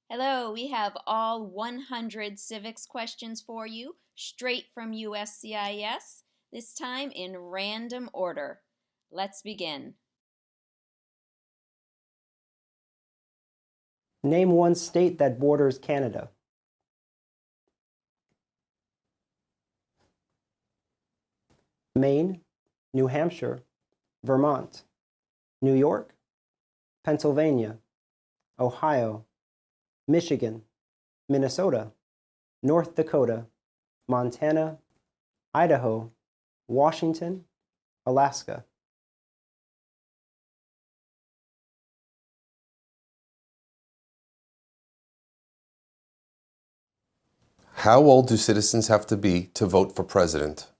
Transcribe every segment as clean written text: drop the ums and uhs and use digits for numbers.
Hello, we have all 100 civics questions for you, straight from USCIS, this time in random order. Let's begin. Name one state that borders Canada. Maine, New Hampshire, Vermont, New York, Pennsylvania, Ohio, Michigan, Minnesota, North Dakota, Montana, Idaho, Washington, Alaska. How old do citizens have to be to vote for president?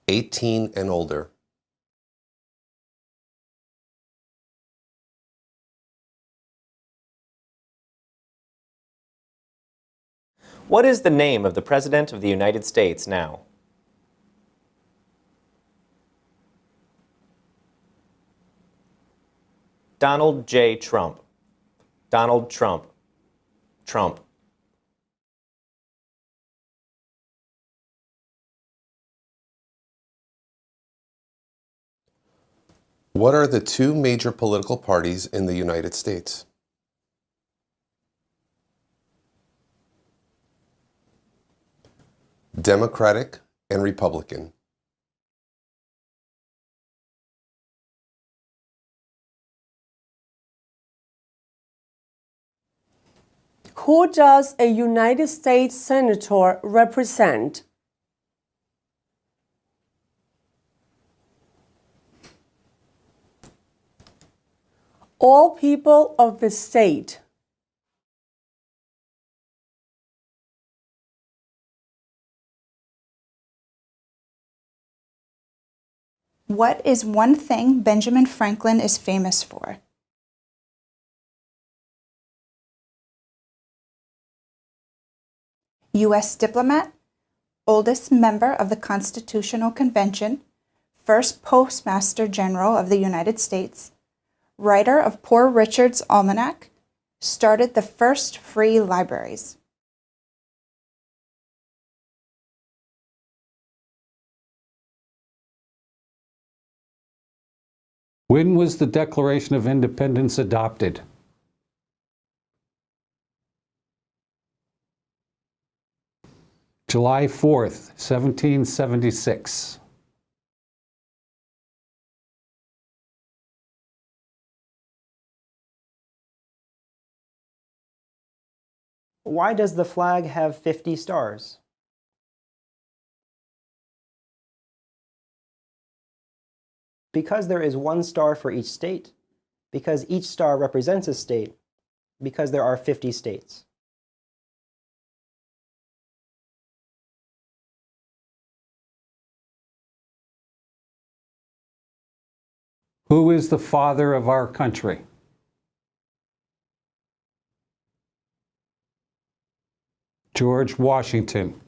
"18 and older." What is the name of the President of the United States now? Donald J. Trump. Donald Trump. Trump. What are the two major political parties in the United States? Democratic and Republican. Who does a United States Senator represent? All people of the state. What is one thing Benjamin Franklin is famous for? U.S. diplomat, oldest member of the Constitutional Convention, first Postmaster General of the United States, writer of Poor Richard's Almanac, started the first free libraries. When was the Declaration of Independence adopted? July 4th, 1776. Why does the flag have 50 stars? Because there is one star for each state. Because each star represents a state. Because there are 50 states. Who is the father of our country? George Washington.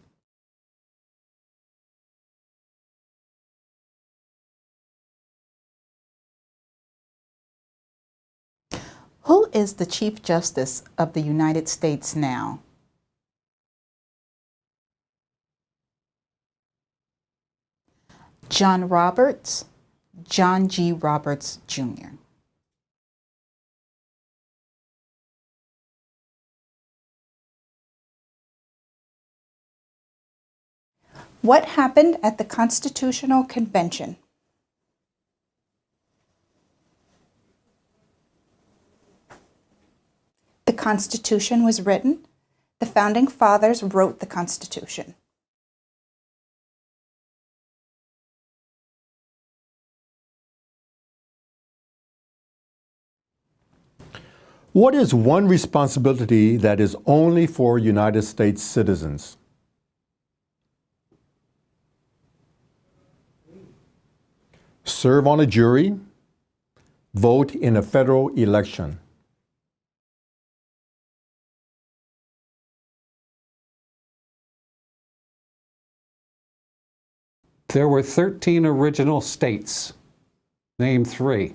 Who is the Chief Justice of the United States now? John Roberts, John G. Roberts, Jr. What happened at the Constitutional Convention? The Constitution was written. The Founding Fathers wrote the Constitution. What is one responsibility that is only for United States citizens? Serve on a jury, vote in a federal election. There were 13 original states. Name 3.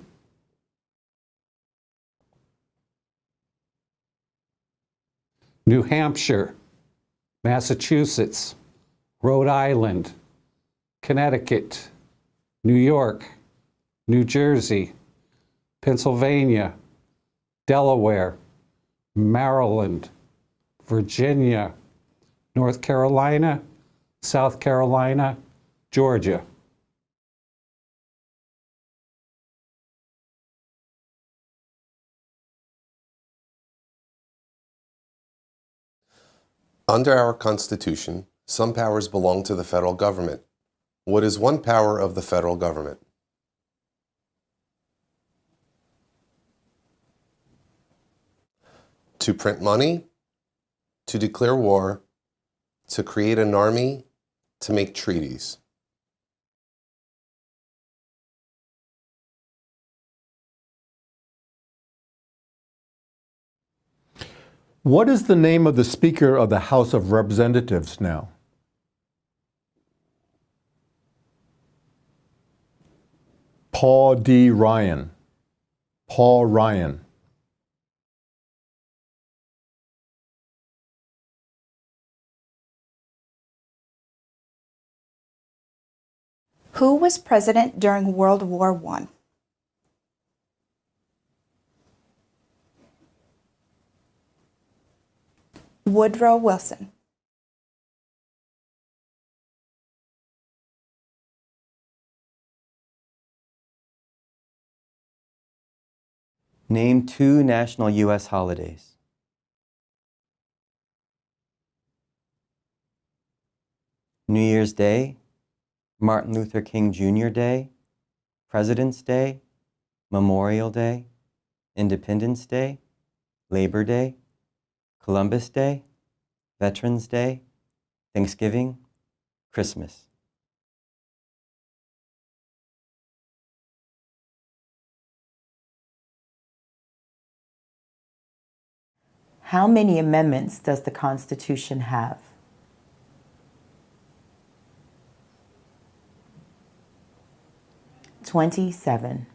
New Hampshire, Massachusetts, Rhode Island, Connecticut, New York, New Jersey, Pennsylvania, Delaware, Maryland, Virginia, North Carolina, South Carolina, Georgia. Under our Constitution, some powers belong to the federal government. What is one power of the federal government? To print money, to declare war, to create an army, to make treaties. What is the name of the Speaker of the House of Representatives now? Paul D. Ryan. Paul Ryan. Who was president during World War I? Woodrow Wilson. Name 2 national U.S. holidays. New Year's Day, Martin Luther King Jr. Day, President's Day, Memorial Day, Independence Day, Labor Day, Columbus Day, Veterans Day, Thanksgiving, Christmas. How many amendments does the Constitution have? "27.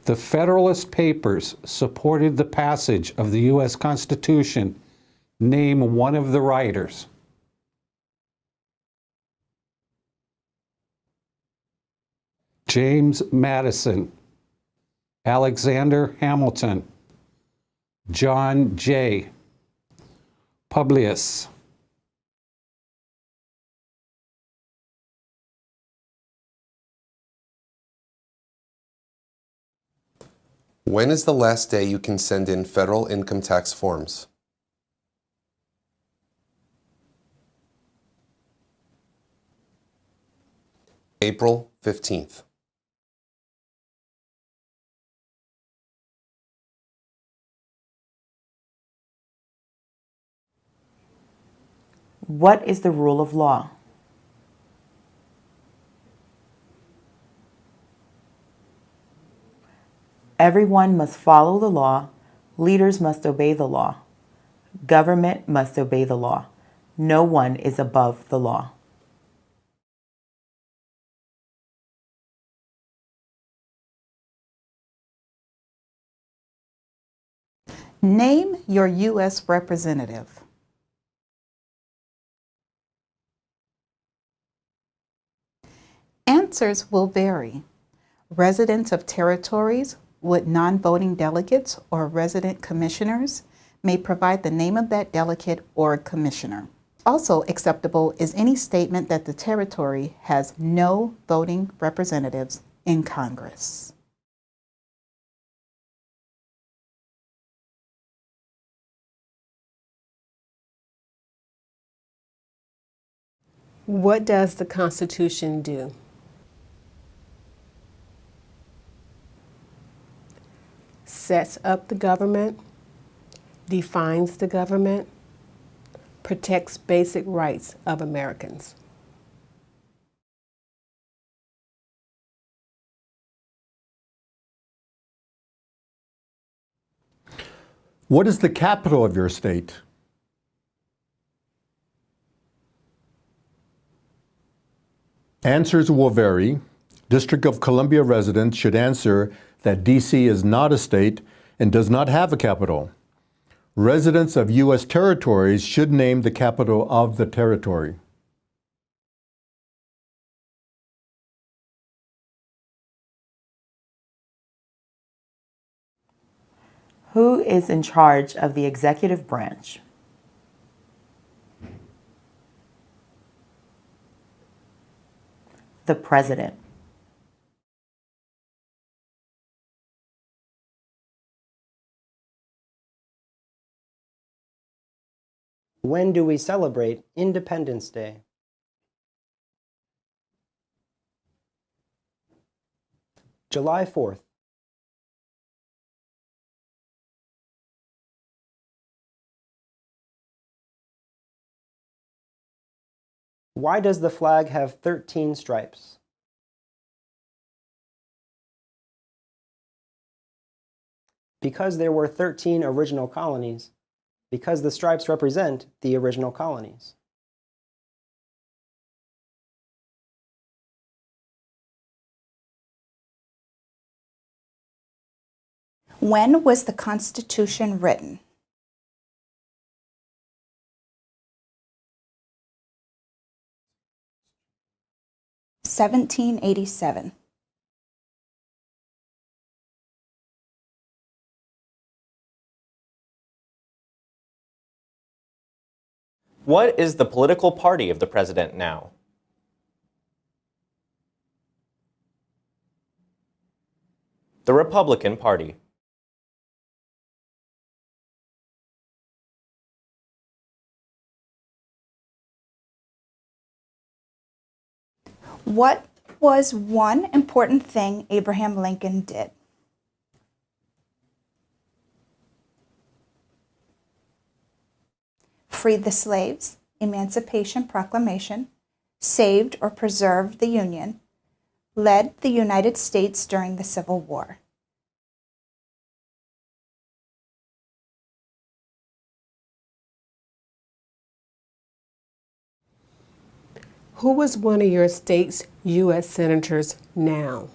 The Federalist Papers supported the passage of the U.S. Constitution. Name one of the writers. James Madison, Alexander Hamilton, John Jay, Publius. When is the last day you can send in federal income tax forms? April 15th. What is the rule of law? Everyone must follow the law. Leaders must obey the law. Government must obey the law. No one is above the law. Name your U.S. representative. Answers will vary. Residents of territories with non-voting delegates or resident commissioners may provide the name of that delegate or commissioner. Also acceptable is any statement that the territory has no voting representatives in Congress. What does the Constitution do? Sets up the government, defines the government, protects basic rights of Americans. What is the capital of your state? Answers will vary. District of Columbia residents should answer that D.C. is not a state and does not have a capital. Residents of U.S. territories should name the capital of the territory. Who is in charge of the executive branch? The President. When do we celebrate Independence Day? July 4th. Why does the flag have 13 stripes? Because there were 13 original colonies, because the stripes represent the original colonies. When was the Constitution written? (1787). What is the political party of the president now? The Republican Party. What was one important thing Abraham Lincoln did? Freed the slaves, Emancipation Proclamation, saved or preserved the Union, led the United States during the Civil War. Who is one of your state's U.S. senators now?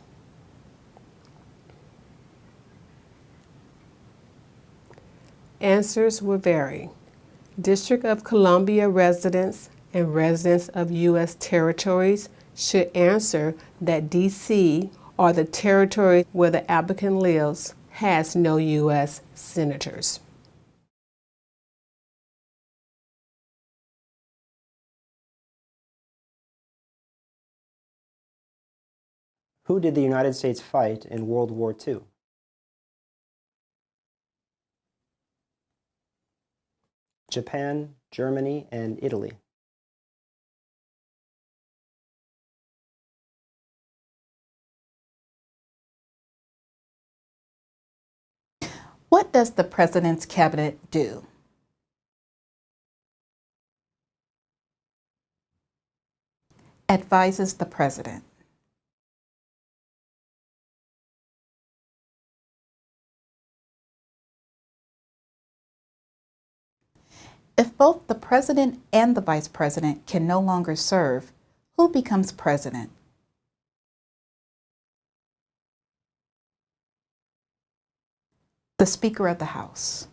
Answers will vary. District of Columbia residents and residents of U.S. territories should answer that D.C. or the territory where the applicant lives has no U.S. senators. Who did the United States fight in World War II? Japan, Germany, and Italy. What does the President's Cabinet do? Advises the President. If both the President and the Vice President can no longer serve, who becomes President? The Speaker of the House.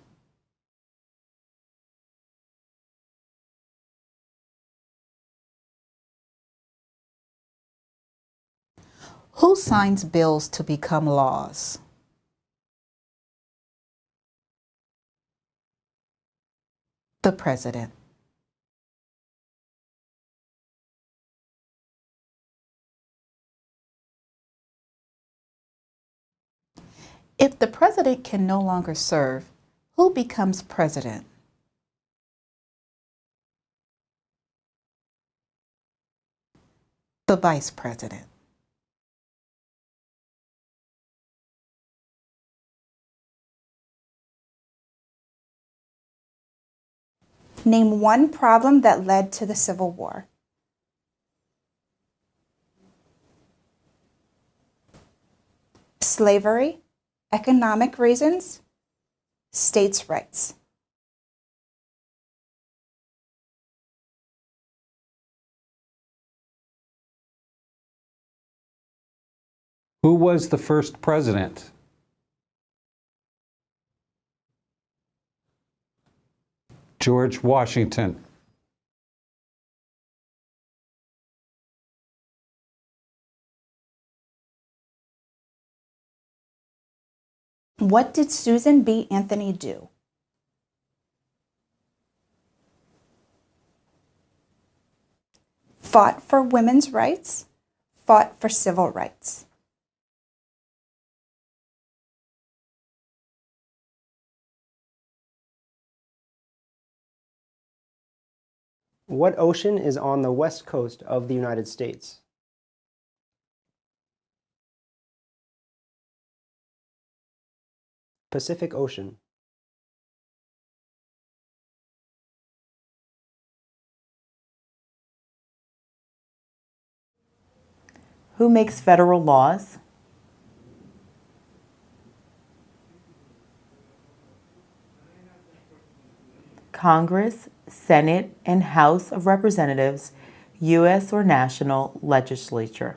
Who signs bills to become laws? The President. If the President can no longer serve, who becomes President? The Vice President. Name one problem that led to the Civil War. Slavery, economic reasons, states' rights. Who was the first president? George Washington. What did Susan B. Anthony do? Fought for women's rights, fought for civil rights. What ocean is on the west coast of the United States? Pacific Ocean. Who makes federal laws? Congress, Senate, and House of Representatives, U.S. or national legislature.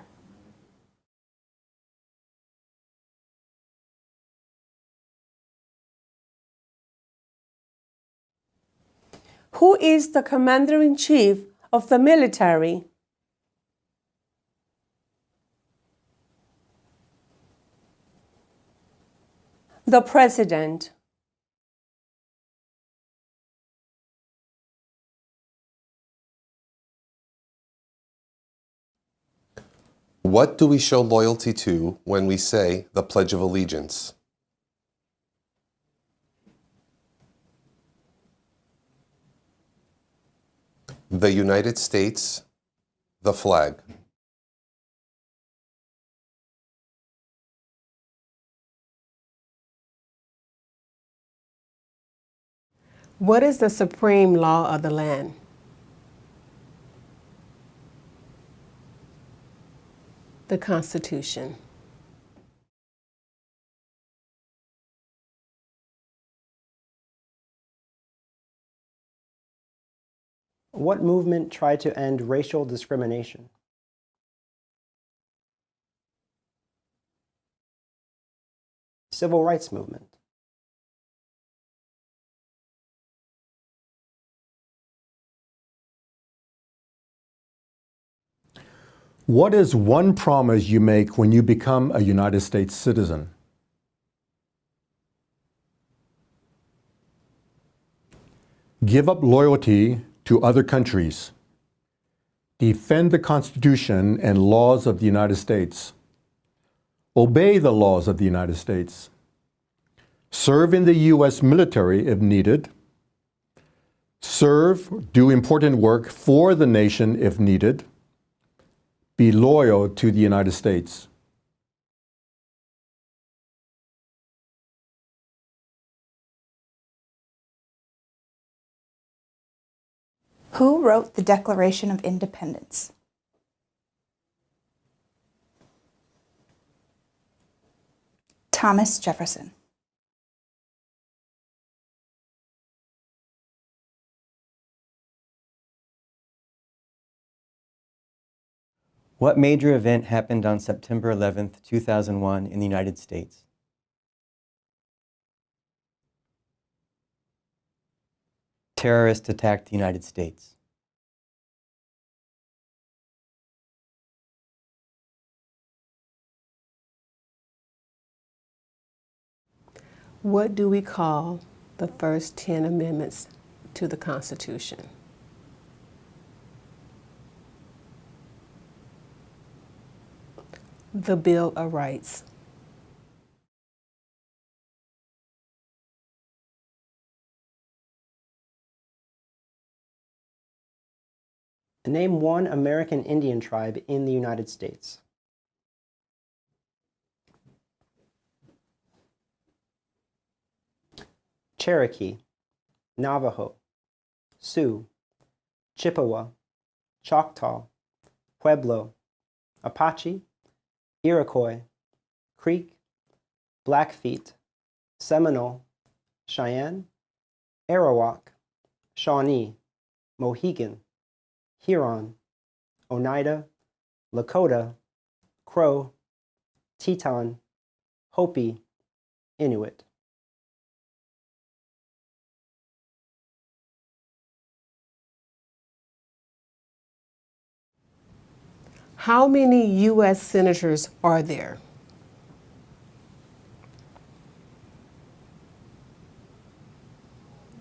Who is the Commander-in-Chief of the military? The President. What do we show loyalty to when we say the Pledge of Allegiance? The United States, the flag. What is the supreme law of the land? The Constitution. What movement tried to end racial discrimination? Civil rights movement. What is one promise you make when you become a United States citizen? Give up loyalty to other countries. Defend the Constitution and laws of the United States. Obey the laws of the United States. Serve in the U.S. military if needed. Serve, do important work for the nation if needed. Be loyal to the United States. Who wrote the Declaration of Independence? Thomas Jefferson. What major event happened on September 11th, 2001 in the United States? Terrorists attacked the United States. What do we call the first 10 amendments to the Constitution? The Bill of Rights. Name one American Indian tribe in the United States. Cherokee, Navajo, Sioux, Chippewa, Choctaw, Pueblo, Apache, Iroquois, Creek, Blackfeet, Seminole, Cheyenne, Arawak, Shawnee, Mohegan, Huron, Oneida, Lakota, Crow, Teton, Hopi, Inuit. How many U.S. senators are there?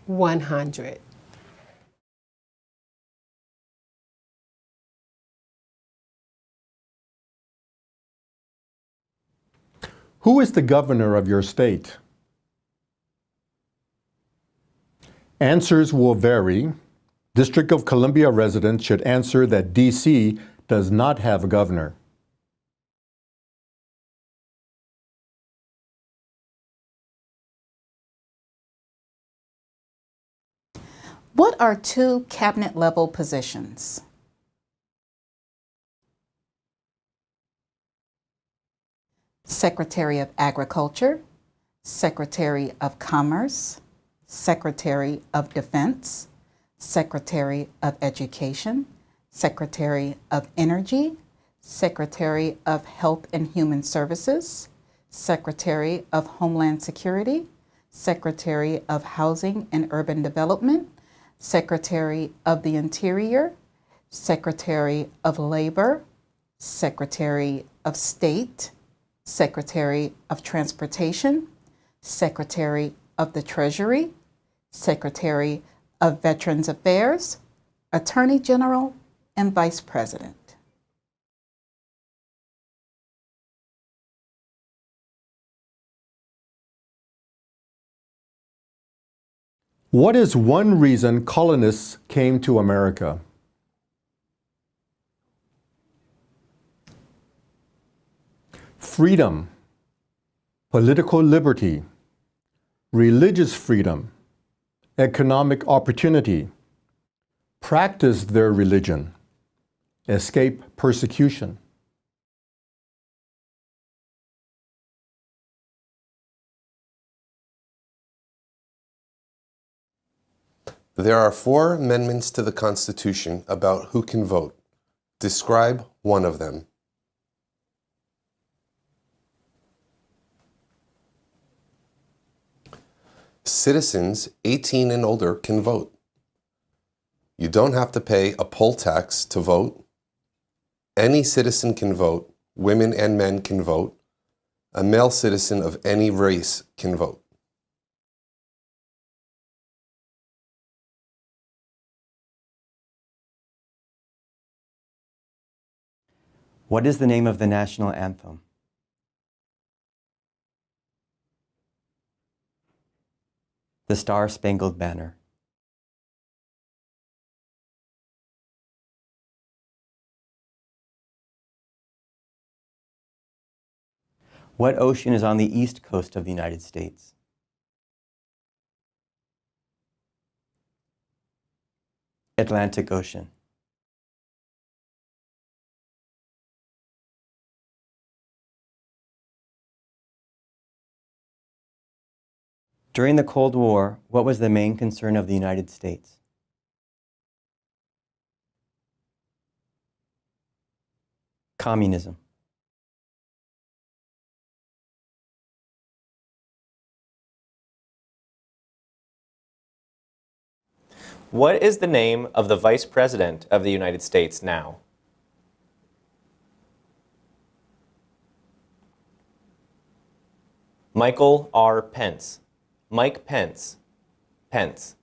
$100. Who is the governor of your state? Answers will vary. District of Columbia residents should answer that D.C. does not have a governor. What are two cabinet-level positions? Secretary of Agriculture, Secretary of Commerce, Secretary of Defense, Secretary of Education, Secretary of Energy, Secretary of Health and Human Services, Secretary of Homeland Security, Secretary of Housing and Urban Development, Secretary of the Interior, Secretary of Labor, Secretary of State, Secretary of Transportation, Secretary of the Treasury, Secretary of Veterans Affairs, Attorney General, and Vice President. What is one reason colonists came to America? Freedom, political liberty, religious freedom, economic opportunity, practice their religion, escape persecution. There are 4 amendments to the Constitution about who can vote. Describe one of them. Citizens 18 and older can vote. You don't have to pay a poll tax to vote. Any citizen can vote. Women and men can vote. A male citizen of any race can vote. What is the name of the national anthem? The Star-Spangled Banner. What ocean is on the east coast of the United States? Atlantic Ocean. During the Cold War, what was the main concern of the United States? Communism. What is the name of the Vice President of the United States now? Michael R. Pence. Mike Pence. Pence.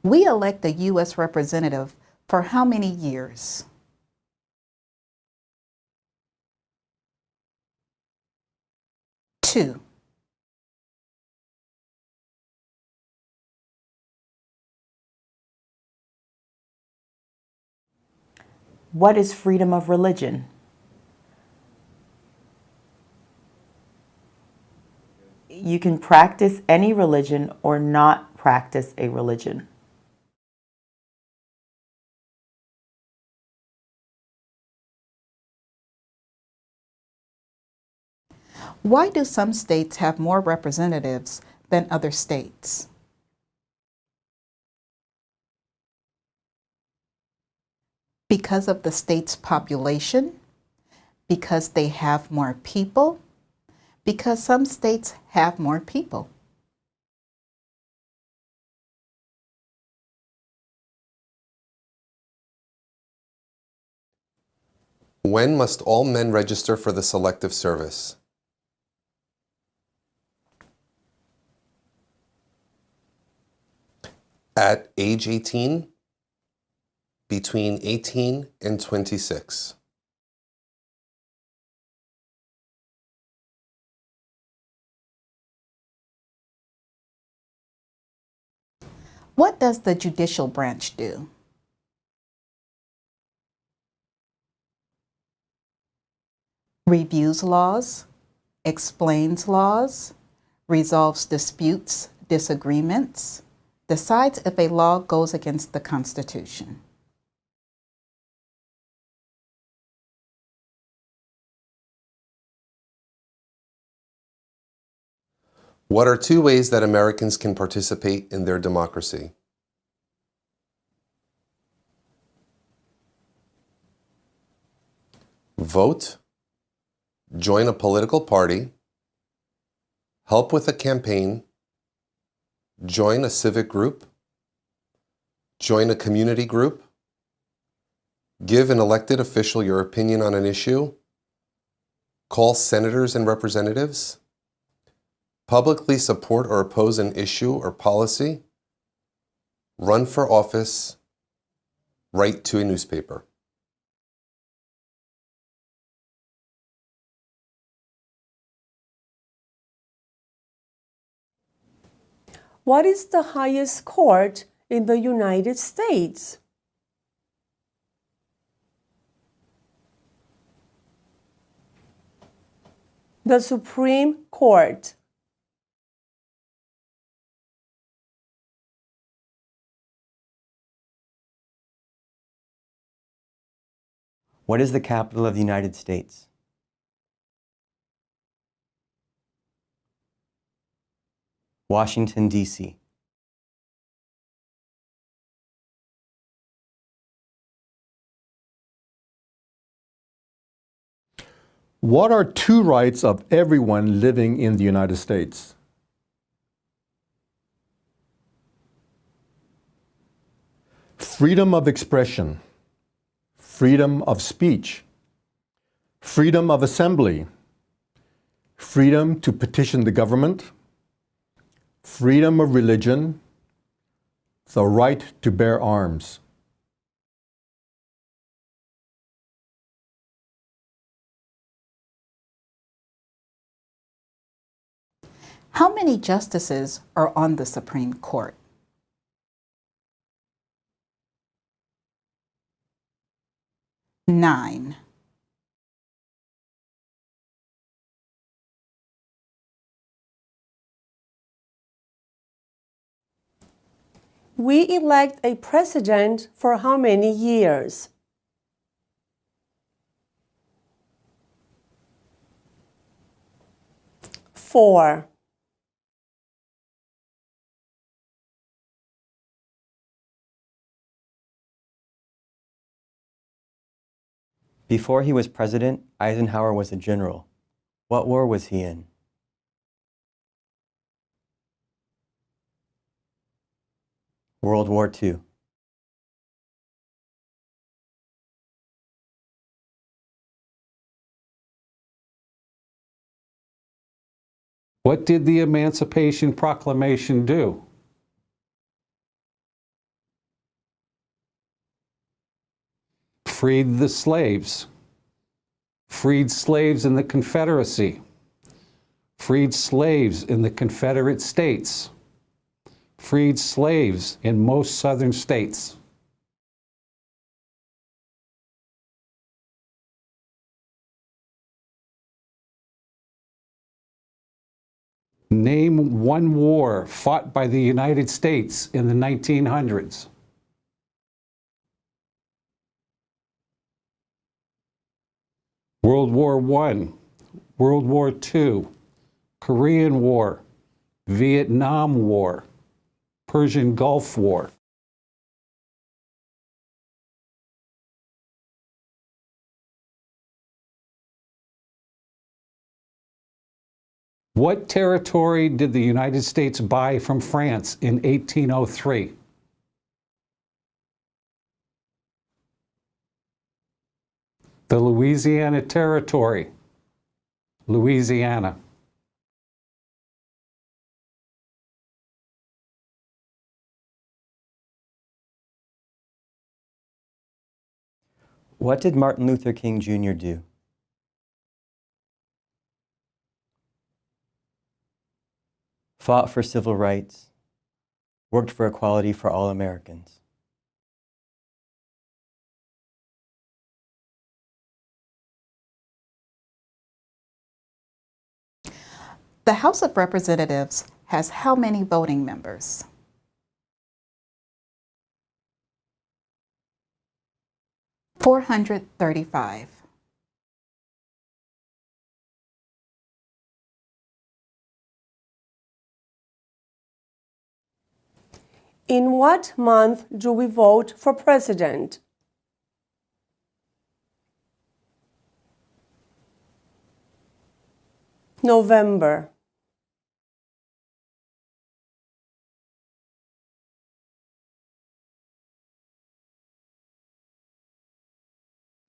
We elect a U.S. representative for how many years? Two. What is freedom of religion? You can practice any religion or not practice a religion. Why do some states have more representatives than other states? Because of the state's population, because they have more people, because some states have more people. When must all men register for the Selective Service? At age 18, between 18 and 26. What does the judicial branch do? Reviews laws, explains laws, resolves disputes, disagreements, decides if a law goes against the Constitution. What are two ways that Americans can participate in their democracy? Vote, join a political party, help with a campaign, join a civic group, join a community group, give an elected official your opinion on an issue, call senators and representatives, publicly support or oppose an issue or policy, run for office, write to a newspaper. What is the highest court in the United States? The Supreme Court. What is the capital of the United States? Washington, D.C. What are two rights of everyone living in the United States? Freedom of expression, freedom of speech, freedom of assembly, freedom to petition the government, freedom of religion, the right to bear arms. How many justices are on the Supreme Court? 9. We elect a president for how many years? 4. Before he was president, Eisenhower was a general. What war was he in? World War II. What did the Emancipation Proclamation do? Freed the slaves. Freed slaves in the Confederacy. Freed slaves in the Confederate States. Freed slaves in most southern states. Name one war fought by the United States in the 1900s. World War I, World War II, Korean War, Vietnam War, Persian Gulf War. What territory did the United States buy from France in 1803? The Louisiana Territory. Louisiana. What did Martin Luther King Jr. do? Fought for civil rights, worked for equality for all Americans. The House of Representatives has how many voting members? $435. In what month do we vote for president? November.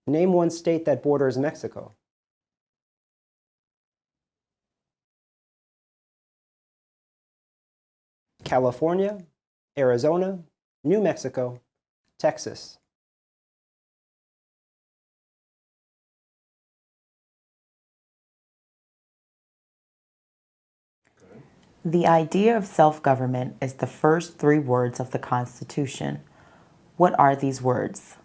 Name one state that borders Mexico. California, Arizona, New Mexico, Texas. The idea of self-government is the first three words of the Constitution. What are these words?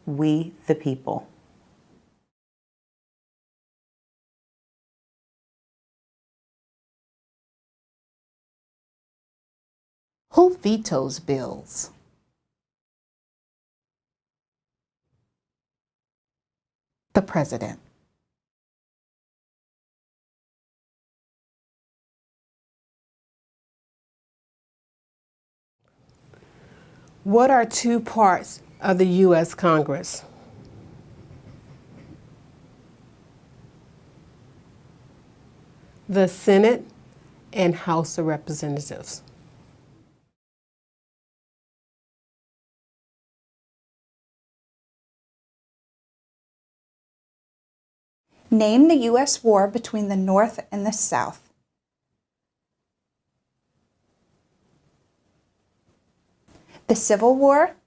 We, the people. Who vetoes bills? The President. What are two parts of the U.S. Congress? The Senate and House of Representatives. Name the U.S. war between the North and the South. The Civil War,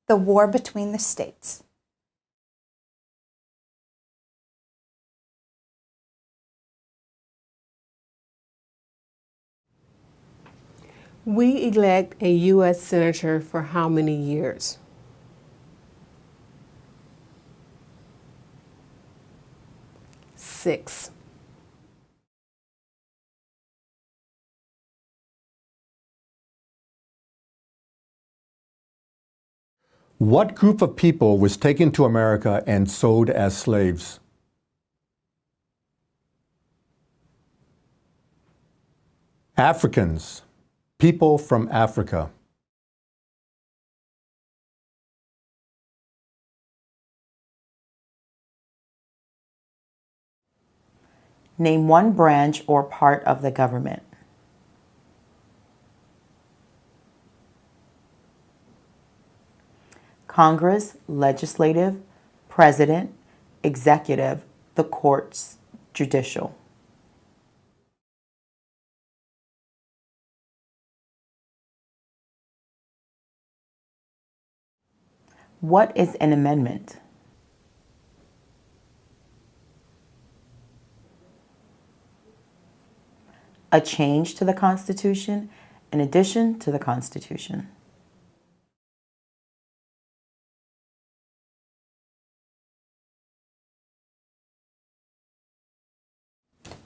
the war between the states. We elect a U.S. Senator for how many years? 6. What group of people was taken to America and sold as slaves? Africans, people from Africa. Name one branch or part of the government. Congress, legislative, president, executive, the courts, judicial. What is an amendment? A change to the Constitution, an addition to the Constitution.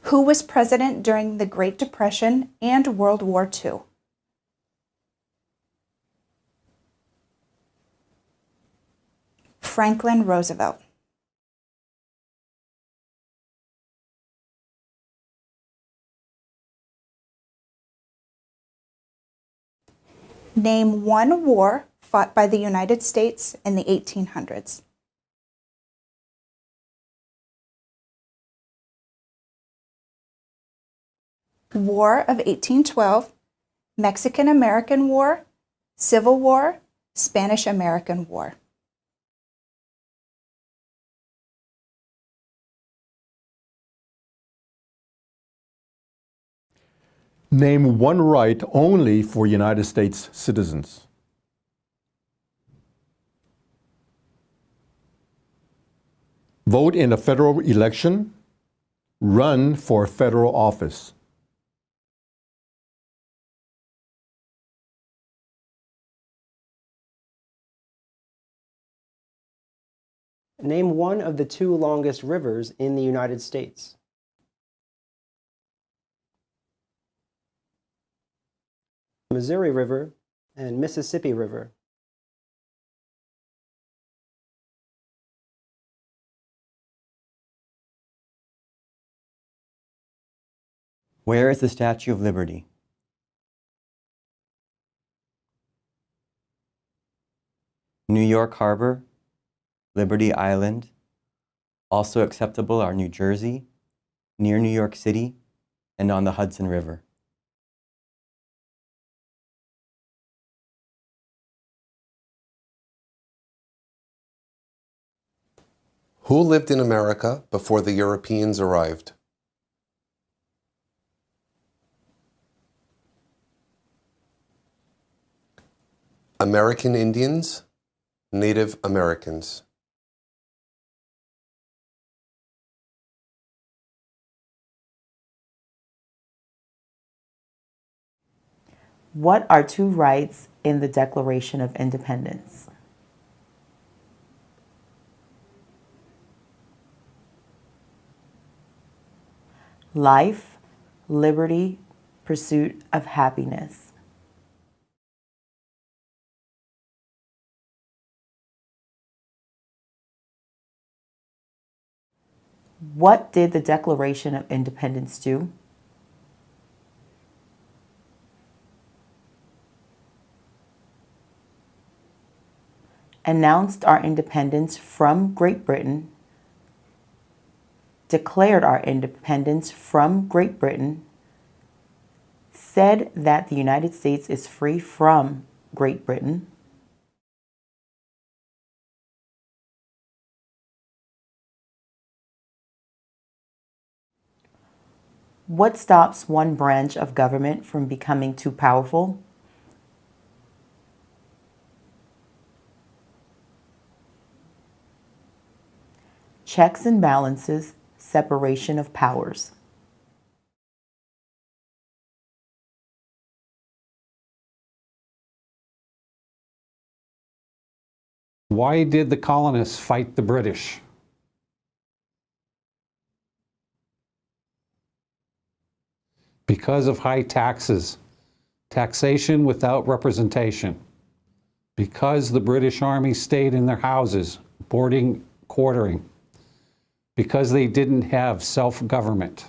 Who was president during the Great Depression and World War II? Franklin Roosevelt. Name one war fought by the United States in the 1800s. War of 1812, Mexican-American War, Civil War, Spanish-American War. Name one right only for United States citizens. Vote in a federal election. Run for federal office. Name one of the two longest rivers in the United States. Missouri River and Mississippi River. Where is the Statue of Liberty? New York Harbor, Liberty Island. Also acceptable are New Jersey, near New York City, and on the Hudson River. Who lived in America before the Europeans arrived? American Indians, Native Americans. What are two rights in the Declaration of Independence? Life, liberty, pursuit of happiness. What did the Declaration of Independence do? Announced our independence from Great Britain, declared our independence from Great Britain, said that the United States is free from Great Britain, what stops one branch of government from becoming too powerful? Checks and balances, separation of powers. Why did the colonists fight the British? Because of high taxes, taxation without representation. Because the British Army stayed in their houses, quartering. Because they didn't have self-government.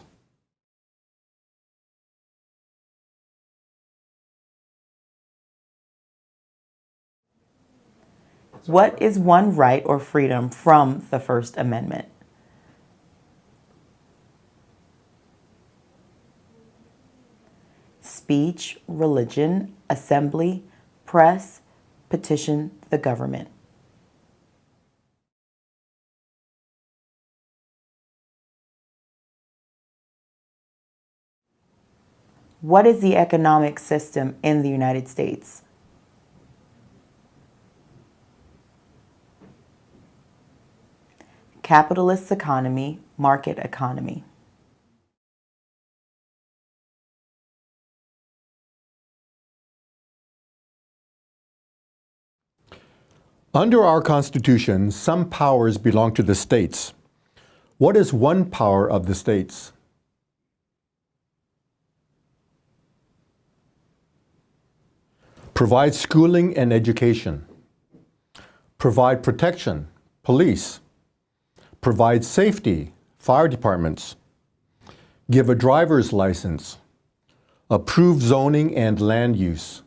What is one right or freedom from the First Amendment? Speech, religion, assembly, press, petition the government. What is the economic system in the United States? Capitalist economy, market economy. Under our Constitution, some powers belong to the states. What is one power of the states? Provide schooling and education. Provide protection, police. Provide safety, fire departments. Give a driver's license. Approve zoning and land use.